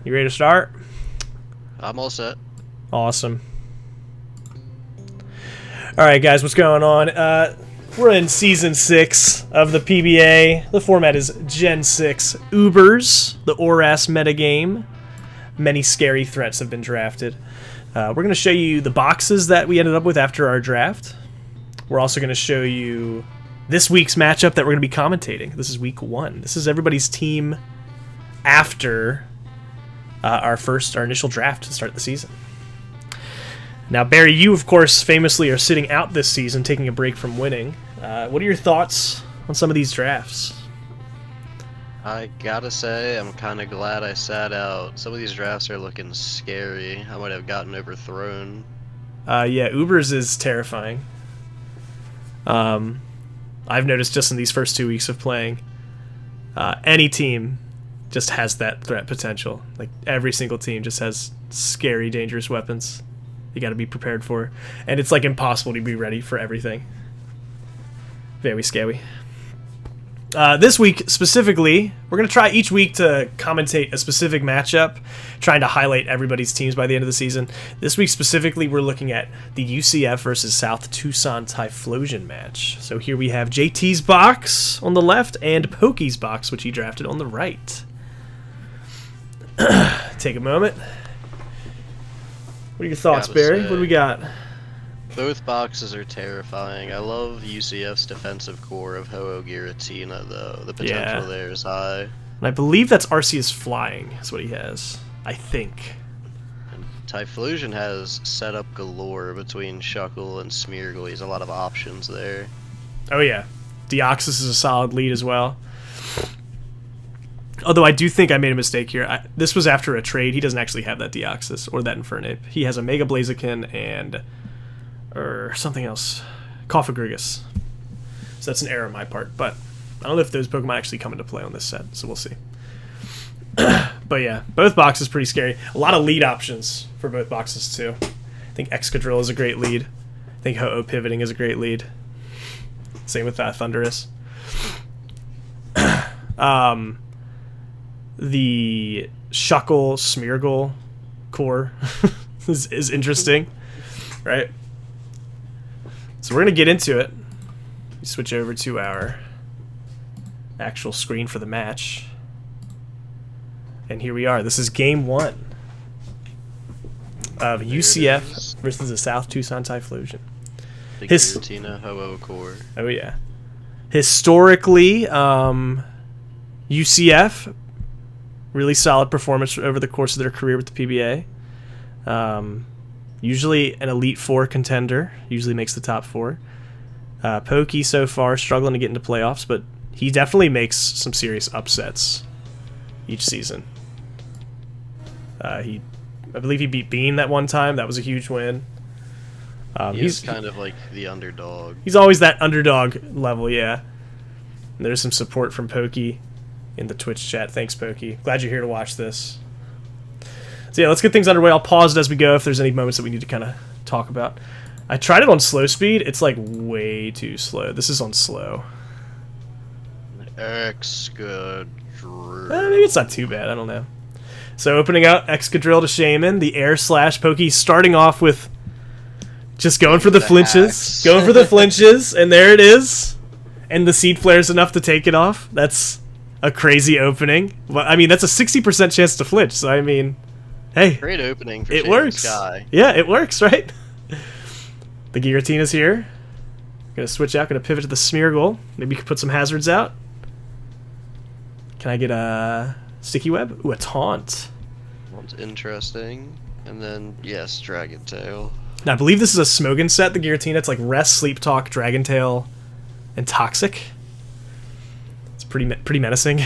You ready to start? I'm all set. Awesome. All right, guys, what's going on? We're in Season 6 of the PBA. The format is Gen 6 Ubers, the ORAS metagame. Many scary threats have been drafted. We're going to show you the boxes that we ended up with after our draft. We're also going to show you this week's matchup that we're going to be commentating. This is week 1. This is everybody's team after our initial draft to start the season. Now, Barry, you, of course, famously are sitting out this season, taking a break from winning. What are your thoughts on some of these drafts? I gotta say, I'm kind of glad I sat out. Some of these drafts are looking scary. I might have gotten overthrown. Yeah, Ubers is terrifying. I've noticed just in these first 2 weeks of playing, any team just has that threat potential. Like, every single team just has scary, dangerous weapons you got to be prepared for. And it's, like, impossible to be ready for everything. Very scary. This week, specifically, we're going to try each week to commentate a specific matchup, trying to highlight everybody's teams by the end of the season. This week, specifically, we're looking at the UCF versus South Tucson Typhlosion match. So here we have JT's box on the left and Pokey's box, which he drafted on the right. Take a moment. What are your thoughts, Barry? What do we got? Both boxes are terrifying. I love UCF's defensive core of Ho-Oh Giratina, though. The potential there is high. And I believe that's Arceus Flying is what he has. I think. And Typhlosion has setup galore between Shuckle and Smeargle. He has a lot of options there. Oh, yeah. Deoxys is a solid lead as well. Although I do think I made a mistake here. This was after a trade. He doesn't actually have that Deoxys or that Infernape. He has a Mega Blaziken and... or something else. Cofagrigus. So that's an error on my part. But I don't know if those Pokemon actually come into play on this set. So we'll see. But yeah, both boxes pretty scary. A lot of lead options for both boxes too. I think Excadrill is a great lead. I think Ho-Oh Pivoting is a great lead. Same with Thundurus. The Shuckle Smeargle core is interesting, right? So we're going to get into it. We switch over to our actual screen for the match. And here we are. This is game 1 of UCF versus the South Tucson Typhlosion. The Giratina Ho-Oh core. Oh, yeah. Historically, UCF, really solid performance over the course of their career with the PBA. Usually an Elite Four contender. Usually makes the top 4. Pokey so far struggling to get into playoffs, but he definitely makes some serious upsets each season. I believe he beat Bean that one time. That was a huge win. He's kind of like the underdog. He's always that underdog level, yeah. And there's some support from Pokey in the Twitch chat. Thanks, Pokey. Glad you're here to watch this. So yeah, let's get things underway. I'll pause it as we go if there's any moments that we need to kind of talk about. I tried it on slow speed. It's like way too slow. This is on slow. Excadrill. Maybe it's not too bad. I don't know. So opening out Excadrill to Shaman. The Air Slash. Pokey starting off with just going for the flinches. Going for the flinches. And there it is. And the Seed Flare's enough to take it off. That's a crazy opening. Well, I mean, that's a 60% chance to flinch. So, I mean... hey, great opening for it works. Sky. Yeah, it works, right? The Giratina's here. Gonna switch out, gonna pivot to the Smeargle. Maybe you could put some hazards out. Can I get a Sticky Web? Ooh, a Taunt. That's interesting. And then, yes, Dragon Tail. Now, I believe this is a Smogon set, the Giratina. It's like Rest, Sleep Talk, Dragon Tail, and Toxic. It's pretty menacing.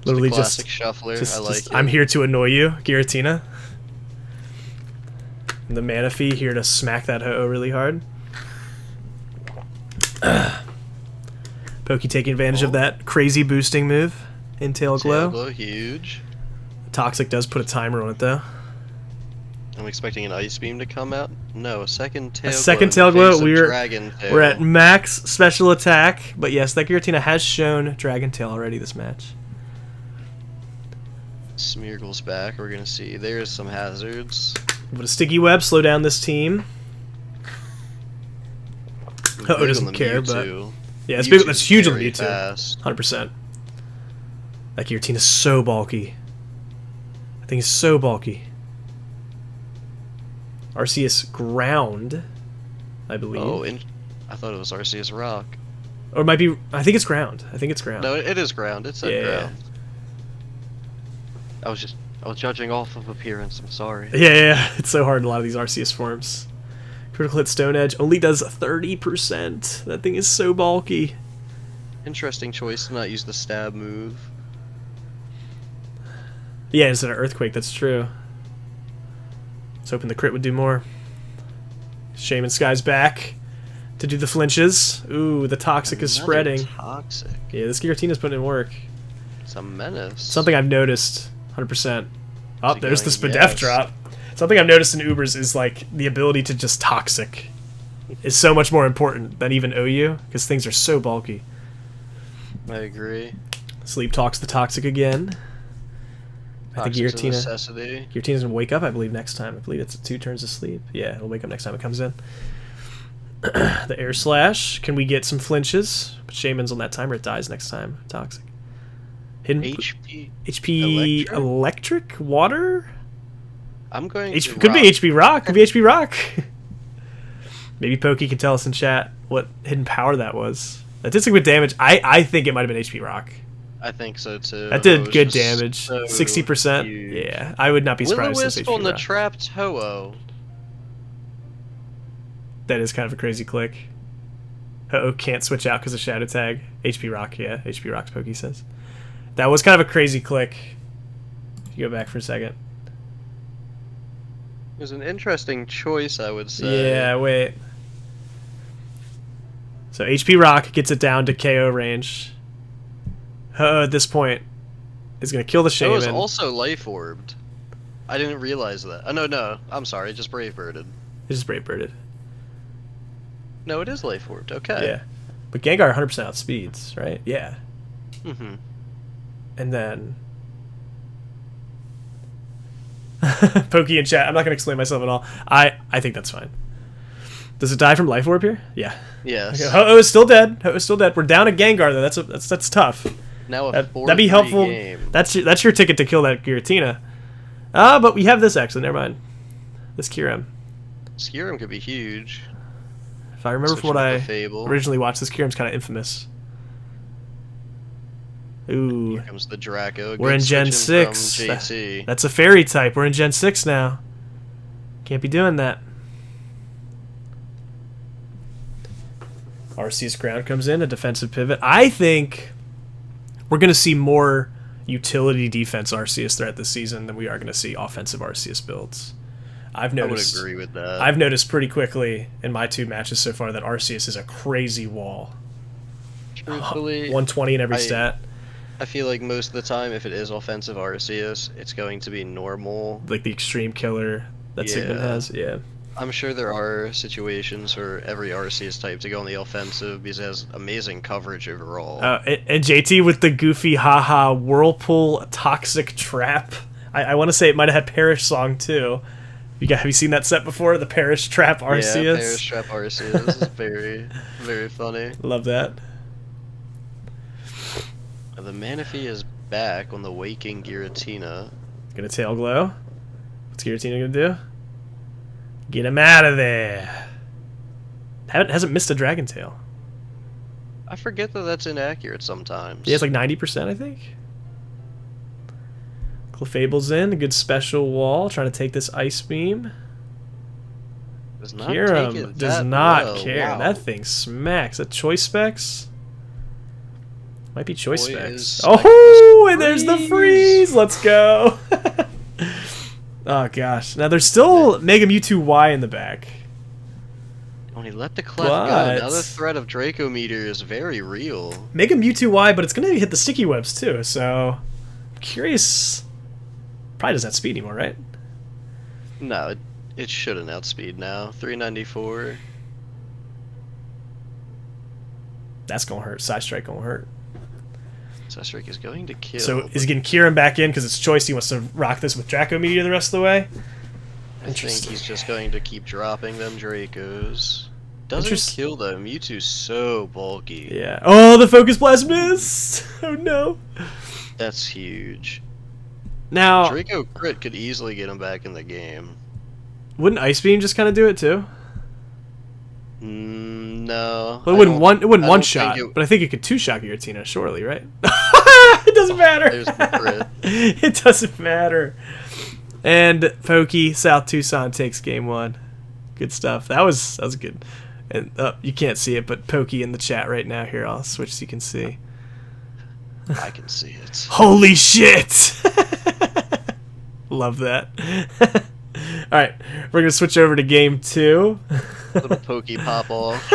Literally classic shuffler. I like it. I'm here to annoy you, Giratina. And the Manaphy here to smack that Ho-Oh really hard. Pokey taking advantage of that crazy boosting move in Tail Glow. Tail Glow, huge. Toxic does put a timer on it, though. I'm expecting an Ice Beam to come out. No, a second Tail Glow. Second Tail Glow. Dragon Tail. We're at max special attack. But yes, that Giratina has shown Dragon Tail already this match. Smeargle's back. We're gonna see. There's some hazards. But a sticky web slow down this team. Oh, doesn't care, but yeah, it's big. That's huge on the Mewtwo. 100%. That Giratina's so bulky. I think it's so bulky. Arceus ground, I believe. Oh, I thought it was Arceus rock. Or it might be. I think it's ground. I think it's ground. No, it is ground. It said ground. I was judging off of appearance. I'm sorry. Yeah. It's so hard in a lot of these Arceus forms. Critical hit Stone Edge only does 30%. That thing is so bulky. Interesting choice to not use the stab move. Yeah, instead of Earthquake, that's true. I was hoping the crit would do more. Shaman Sky's back to do the flinches. Ooh, the Toxic is spreading. Toxic. Yeah, this Giratina's putting in work. It's a menace. Something I've noticed, 100%. Oh, there's the Spadef drop. Something I've noticed in Ubers is like the ability to just Toxic is so much more important than even OU because things are so bulky. I agree. Sleep Talks the Toxic again. I think Giratina's gonna wake up, I believe, next time. I believe it's 2 turns of sleep. Yeah, it'll wake up next time it comes in. The Air Slash. Can we get some flinches? But Shaman's on that timer. It dies next time. Toxic. Hidden HP electric? Water? I'm going to could be HP Rock. Could be HP Rock. Maybe Pokey can tell us in chat what hidden power that was. That did some good damage. I think it might have been HP Rock. I think so too. That did good damage. 60%. Yeah, I would not be surprised. Will-O-Wisp on the trapped Ho-Oh. That is kind of a crazy click. Uh-oh, can't switch out because of Shadow Tag. HP Rock, yeah. HP Rock's Pokey says. That was kind of a crazy click. If you go back for a second. It was an interesting choice, I would say. Yeah, wait. So HP Rock gets it down to KO range. At this point, is going to kill the Shaman. It was also Life Orbed. I didn't realize that. Oh, no. I'm sorry. It just Brave Birded. It just Brave Birded. No, it is Life Orbed. Okay. Yeah. But Gengar 100% outspeeds, right? Yeah. Mm-hmm. And then... Pokey in chat. I'm not going to explain myself at all. I think that's fine. Does it die from Life Orb here? Yeah. Yes. Okay. Ho-Oh is still dead. Ho-Oh is still dead. We're down a Gengar, though. That's tough. Now that'd be helpful. Game. That's your ticket to kill that Giratina. But we have this actually. Never mind. This Kyurem. This Kyurem could be huge. If I remember from what I originally watched, this Kyurem's kind of infamous. Ooh. Here comes the Draco. We're in Gen 6. That's a fairy type. We're in Gen 6 now. Can't be doing that. Arceus Ground comes in, a defensive pivot. I think we're going to see more utility defense Arceus threat this season than we are going to see offensive Arceus builds. I would agree with that. I've noticed pretty quickly in my 2 matches so far that Arceus is a crazy wall. Truthfully, 120 in every stat. I feel like most of the time, if it is offensive Arceus, it's going to be normal. Like the extreme killer that Sigmund has, yeah. I'm sure there are situations for every Arceus type to go on the offensive because it has amazing coverage overall. And JT with the goofy haha Whirlpool Toxic Trap. I want to say it might have had Perish Song too. Have you seen that set before? The Perish Trap Arceus? Yeah, Perish Trap Arceus is very, very funny. Love that. The Manaphy is back on the Waking Giratina. Gonna Tail Glow. What's Giratina gonna do? Get him out of there. Hasn't missed a Dragon Tail. I forget that that's inaccurate sometimes. Yeah, it's like 90%, I think. Clefable's in. A good special wall. Trying to take this Ice Beam. Does not care. Wow. That thing smacks. A Choice Specs? Might be Choice Specs. Oh, and there's the freeze. Let's go. Oh, gosh. Now, there's still Mega Mewtwo Y in the back. When he let the Clef go, now the threat of Draco Meteor is very real. Mega Mewtwo Y, but it's going to hit the sticky webs, too. So, I'm curious. Probably doesn't have speed anymore, right? No, it shouldn't outspeed now. 394. That's going to hurt. Side Strike going to hurt. Sestrik is going to kill. So is he getting Kieran back in because it's choice? He wants to rock this with Draco Meteor the rest of the way? I think he's just going to keep dropping them Dracos. Doesn't kill them. Mewtwo's so bulky. Yeah. Oh, the Focus Blast missed! Oh no. That's huge. Now... Draco crit could easily get him back in the game. Wouldn't Ice Beam just kind of do it too? No. Well, it wouldn't one shot, but I think it could two-shot Giratina, surely, right? It doesn't matter. There's the crit. It doesn't matter. And Pokey, South Tucson takes game 1. Good stuff. That was good. And you can't see it, but Pokey in the chat right now. Here, I'll switch so you can see. I can see it. Holy shit! Love that. Alright, we're going to switch over to game 2. Little Pokey pop off.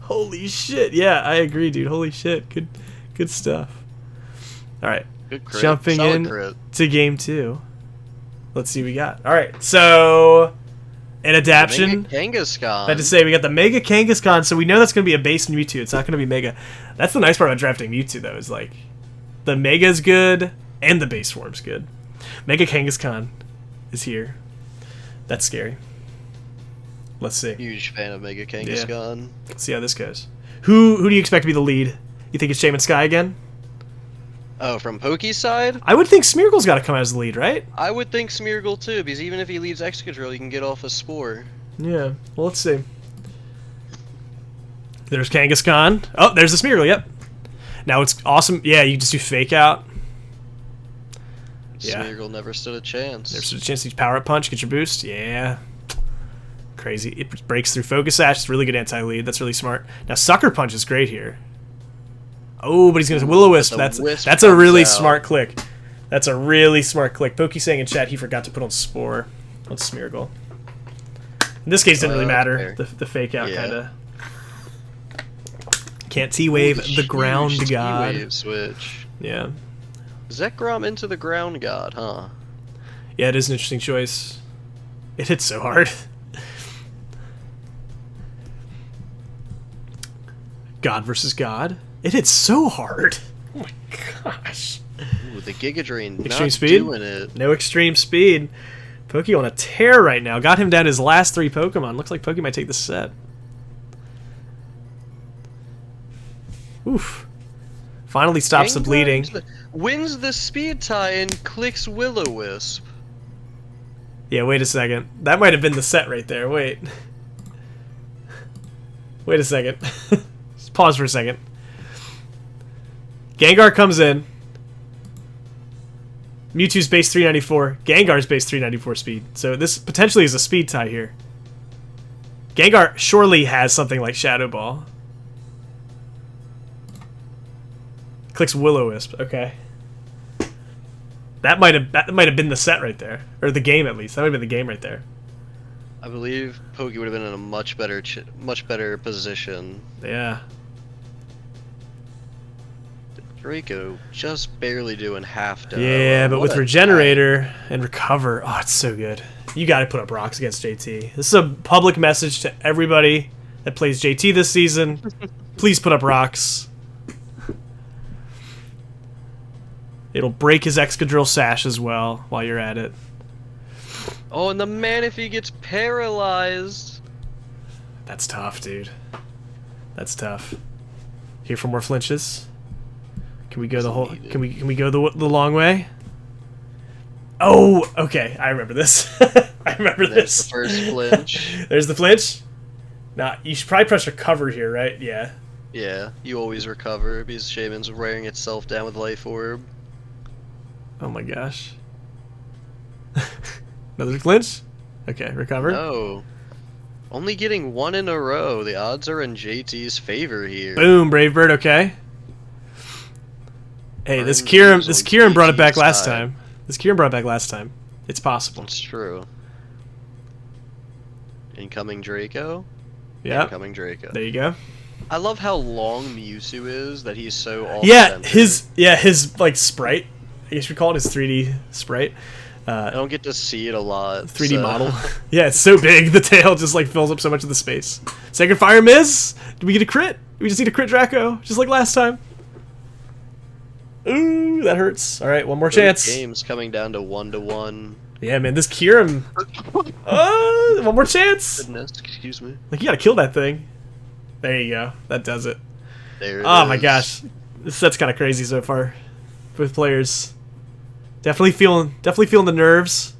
Holy shit. Yeah, I agree, dude. Holy shit. Good stuff. Alright, jumping in to game 2. Let's see what we got. Alright, so... an adaptation. Mega Kangaskhan. I had to say, we got the Mega Kangaskhan, so we know that's going to be a base Mewtwo. It's not going to be Mega. That's the nice part about drafting Mewtwo, though, is like, the Mega's good, and the base form's good. Mega Kangaskhan is here. That's scary. Let's see. Huge fan of Mega Kangaskhan. Yeah. Let's see how this goes. Who do you expect to be the lead? You think it's Shaman Sky again? Oh, from Pokey's side? I would think Smeargle's got to come out as the lead, right? I would think Smeargle too, because even if he leaves Excadrill, he can get off a Spore. Yeah, well, let's see. There's Kangaskhan. Oh, there's the Smeargle, yep. Now it's awesome. Yeah, you just do Fake Out. Yeah. Smeargle never stood a chance. Never stood a chance to use Power Up Punch, get your boost. Yeah. Crazy. It breaks through Focus Sash. It's really good anti-lead. That's really smart. Now, Sucker Punch is great here. Oh, but he's going to Will-O-Wisp. That's a really smart click. That's a really smart click. Pokey saying in chat he forgot to put on Spore on Smeargle. In this case, it didn't really matter. The fake out kind of. Can't T-Wave the Ground God. T-Wave switch. Yeah. Zekrom into the Ground God, huh? Yeah, it is an interesting choice. It hits so hard. God versus God. It hits so hard. Oh my gosh. Ooh, the Giga Drain extreme not speed? Doing it. No extreme speed. Pokey on a tear right now. Got him down his last 3 Pokemon. Looks like Pokey might take the set. Oof. Finally stops the bleeding. Wins the speed tie and clicks Will-O-Wisp. Yeah, wait a second. That might have been the set right there. Wait. Wait a second. Just pause for a second. Gengar comes in. Mewtwo's base 394. Gengar's base 394 speed. So this potentially is a speed tie here. Gengar surely has something like Shadow Ball. Clicks Will-O-Wisp. Okay. That might have been the set right there, or the game at least. That might have been the game right there. I believe Pokey would have been in a much better position. Yeah. Draco just barely doing half dome. Yeah, but with Regenerator and Recover, oh, it's so good. You got to put up rocks against JT. This is a public message to everybody that plays JT this season. Please put up rocks. It'll break his Excadrill Sash as well while you're at it. Oh, and the Manaphy gets paralyzed. That's tough, dude. That's tough. Here for more flinches. Can we go the whole? Can we go the long way? Oh, okay. I remember this. I remember this. There's the first flinch. There's the flinch. Nah, you should probably press recover here, right? Yeah. Yeah, you always recover because Shaman's wearing itself down with Life Orb. Oh my gosh. Another flinch? Okay, recover. No. Only getting 1 in a row. The odds are in JT's favor here. Boom, Brave Bird, okay. Hey, this Kieran brought it back last time. This Kieran brought it back last time. It's possible. It's true. Incoming Draco? Yeah. Incoming Draco. There you go. I love how long Mewtwo is, that he's so all his like sprite. I guess we call it his 3D sprite. I don't get to see it a lot. 3D model. Yeah, it's so big. The tail just like fills up so much of the space. Second Fire miss. Did we get a crit? We just need a crit Draco, just like last time. Ooh, that hurts. All right, one more Both chance. games coming down to 1-1. Yeah, man, this Kyurem. One more chance. Goodness, excuse me. Like, you gotta kill that thing. There you go. That does it. There it Oh my is. gosh, this set's kind of crazy so far. Both players definitely feeling the nerves.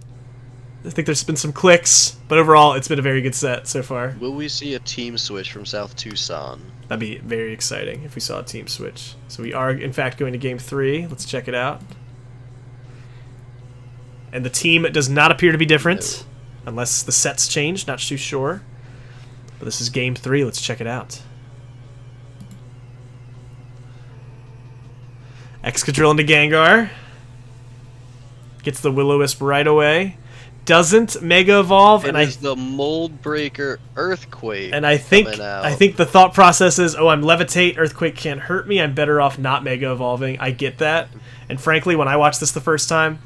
I think there's been some clicks, but overall, it's been a very good set so far. Will we see a team switch from South Tucson? That'd be very exciting if we saw a team switch. So we are, in fact, going to Game 3. Let's check it out. And the team does not appear to be different, unless the set's changed. Not too sure. But this is Game 3. Let's check it out. Excadrill into Gengar. Gets the Will-O-Wisp right away. Doesn't Mega Evolve, And it's the Mold Breaker Earthquake. And I think coming out. the thought process is, oh, I'm Levitate, Earthquake can't hurt me, I'm better off not Mega Evolving. I get that. And frankly, when I watched this the first time,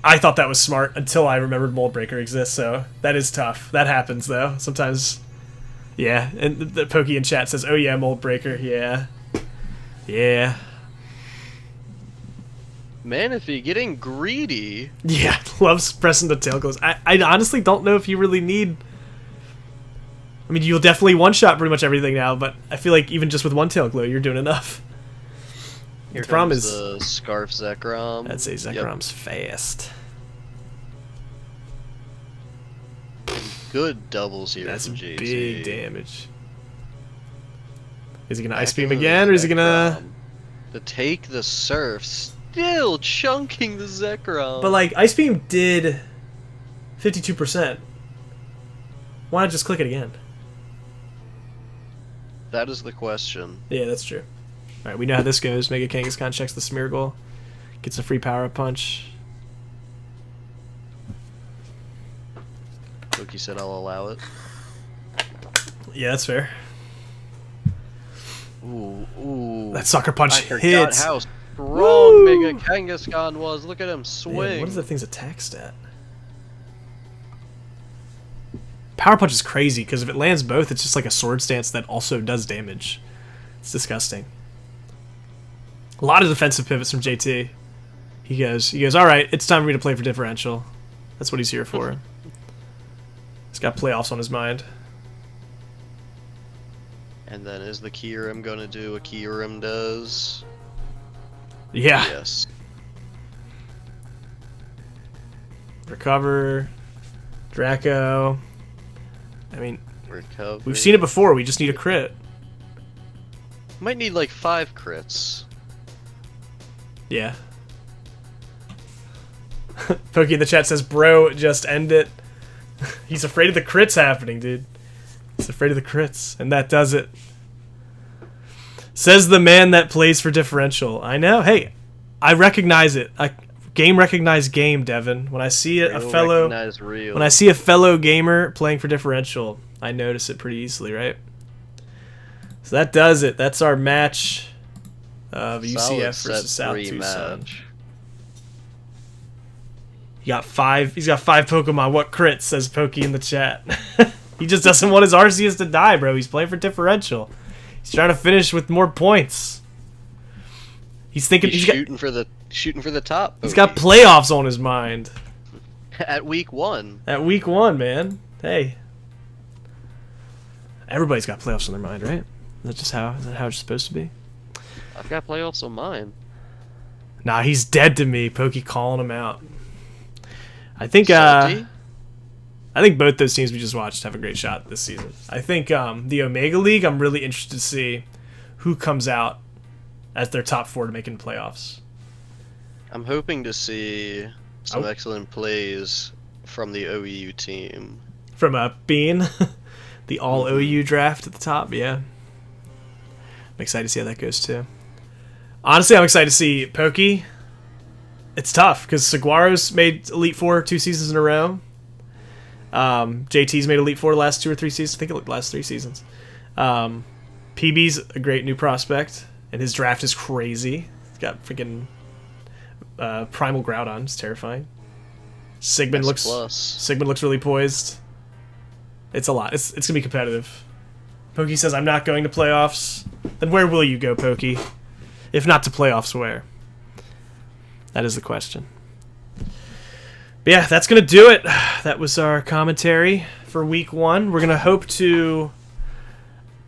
I thought that was smart until I remembered Mold Breaker exists, so that is tough. That happens, though. Sometimes, yeah. And the Pokey in chat says, oh yeah, Mold Breaker, yeah. Yeah. Manaphy getting greedy. Yeah, loves pressing the tail glows. I honestly don't know if you really need... I mean, you'll definitely one-shot pretty much everything now, but I feel like even just with one tail glow, you're doing enough. Here The problem comes is... the Scarf Zekrom. I'd say Zekrom's fast. Good doubles here That's from JT. big damage. Is he going to Back Ice Beam into the again, or is he going to... Zekrom. To take the Surf, still chunking the Zekrom. But, like, Ice Beam did 52%. Why not just click it again? That is the question. Yeah, that's true. Alright, we know how this goes. Mega Kangaskhan checks the Smeargle. Gets a free Power-Up Punch. Loki said I'll allow it. Yeah, that's fair. Ooh. That Sucker Punch I forgot hits. how strong Woo! Mega Kangaskhan was. Look at him swing. Man, what is that thing's attack stat? Power Punch is crazy, because if it lands both, it's just like a Sword Stance that also does damage. It's disgusting. A lot of defensive pivots from JT. He goes, alright, it's time for me to play for differential. That's what he's here for. He's got playoffs on his mind. And then is the Kyurem going to do what Kyurem does? Yeah. Yes. Recover. Draco. I mean, Recover. we've seen it before, we just need a crit. Might need like 5 crits. Yeah. Pokey in the chat says, bro, just end it. He's afraid of the crits happening, dude. He's afraid of the crits, and that does it. Says the man that plays for differential. I know. Hey, I recognize it. Game recognized game, Devin. When I see it, when I see a fellow gamer playing for differential, I notice it pretty easily, right? So that does it. That's our match of UCF versus South Tucson. He's got five Pokemon. What crits, says Pokey in the chat. He just doesn't want his Arceus to die, bro. He's playing for differential. He's trying to finish with more points. He's thinking he's shooting for the top. Pokey. He's got playoffs on his mind. At week 1. At week 1, man. Hey. Everybody's got playoffs on their mind, right? Is that how it's supposed to be? I've got playoffs on mine. Nah, he's dead to me. Pokey calling him out. I think both those teams we just watched have a great shot this season. I think the Omega League, I'm really interested to see who comes out as their top 4 to make in the playoffs. I'm hoping to see some excellent plays from the OEU team. From Bean, the all OU draft at the top, yeah. I'm excited to see how that goes too. Honestly, I'm excited to see Pokey. It's tough because Saguaro's made Elite Four 2 seasons in a row. JT's made Elite Four the last 2 or 3 seasons. I think the last 3 seasons. PB's a great new prospect, and his draft is crazy. He's got freaking Primal Groudon. It's terrifying. Sigmund looks really poised. It's a lot. It's gonna be competitive. Pokey says, "I'm not going to playoffs." Then where will you go, Pokey? If not to playoffs, where? That is the question. But yeah, that's going to do it. That was our commentary for week 1. We're going to hope to...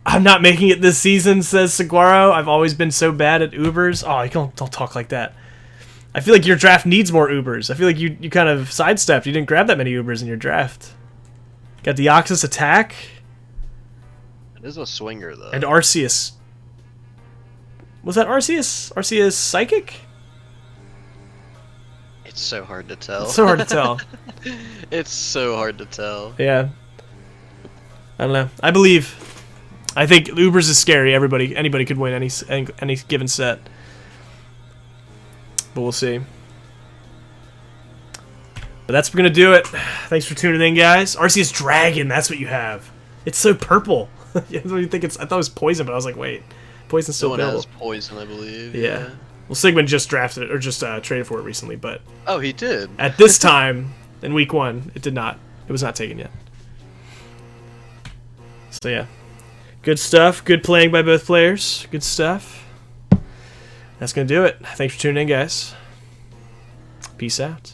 I'm not making it this season, says Saguaro. I've always been so bad at Ubers. Oh, you don't talk like that. I feel like your draft needs more Ubers. I feel like you kind of sidestepped. You didn't grab that many Ubers in your draft. Got Deoxys Attack. It is a swinger, though. And Arceus. Was that Arceus? Arceus Psychic? It's so hard to tell. It's so hard to tell. It's so hard to tell. Yeah. I don't know. I think Ubers is scary. Anybody could win any given set. But we'll see. But that's going to do it. Thanks for tuning in, guys. Arceus Dragon, that's what you have. It's so purple. I thought it was poison, but I was like, wait. Poison's still purple. available. Someone has poison, I believe. Yeah. Well, Sigmund just drafted it, or just traded for it recently, but... Oh, he did? At this time, in week 1, it did not. It was not taken yet. So, yeah. Good stuff. Good playing by both players. Good stuff. That's going to do it. Thanks for tuning in, guys. Peace out.